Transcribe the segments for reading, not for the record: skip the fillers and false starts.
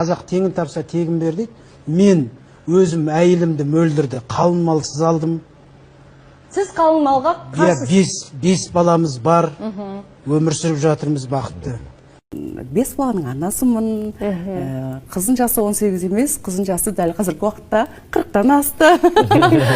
Қазақ теңін тапса тегін бер дейді. Мен өзім әйелімді Мөлдірді қалың малсыз алдым. Сіз қалың малға қарсысыз? Бес баламыз бар. Өмір сүріп жатырмыз бақытты. 5 баланың анасымын. Қызын жасы 18 емес, қызын жасы дәл қазіргі уақытта 40-тан асты.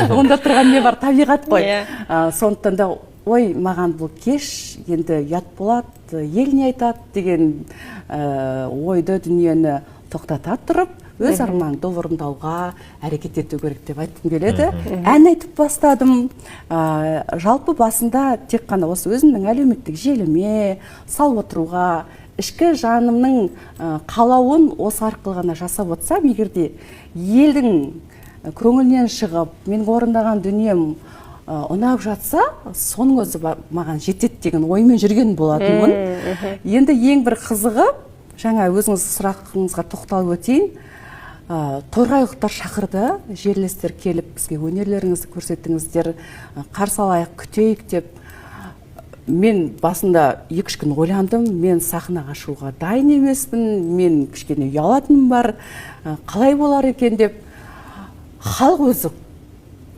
Онда тұрған не бар, табиғат қой. Сондықтан да ой, маған бұл кеш енді ят болады, ел не айтады деген ойды, дүниені тоқтата тұрып, өз арманыңды орындауға әрекет ету керек деп айтқым келеді. Ән айтып бастадым. Жалпы басында тек қана осы өзімнің әлеуметтік желіме салып отыруға, ішкі жанымның қалауын осы арқылы ғана жасап отырсам, егерде елдің көңілінен шығып, мен орындаған дүнием ұнап жатса, соның өзі маған жетеді деген оймен жүрген болатынмын. Енді ең бір қызығы, жаңа өзіңіз сұрағыңызға тоқталып өтейін, торғайлықтар шақырды, жерлестер келіп бізге өнерлеріңізді көрсеттіңіздер, қарсы алайық, күтейік деп. Мен басында 2-3 күн ойландым, мен сахнаға шығуға дайын емеспін, мен кішкене ұялатыным бар, қалай болар екен деп. Халық өзі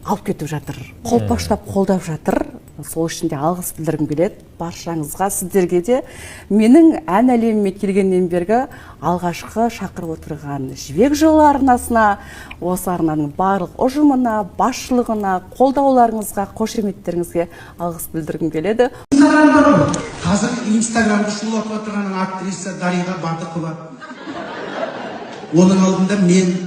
алып кетіп жатыр, қолпаштап қолдап жатыр. Сол үшін де алғыс білдіргім келеді баршаңызға, сіздерге де. Менің ән әлеміме келгеннен бергі алғашқы шақырып отырған Жібек жолы арнасына, осы арнаның барлық ұжымына, басшылығына, қолдауларыңызға, қошеметтеріңізге алғыс білдіргім келеді. Қазір Инстаграмды шулап отырған актриса Дариға Бардықова. Оның алдында мен.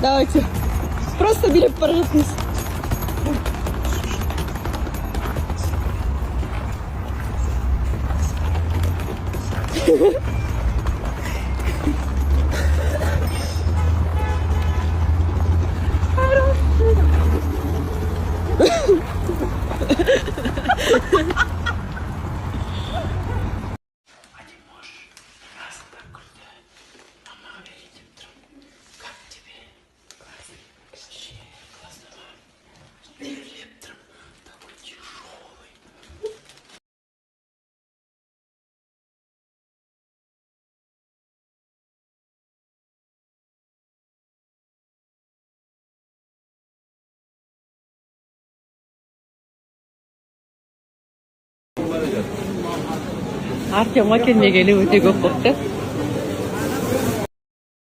Давайте. Просто билеп бара жатырмыз. Артемға келмегелі өте көп болды.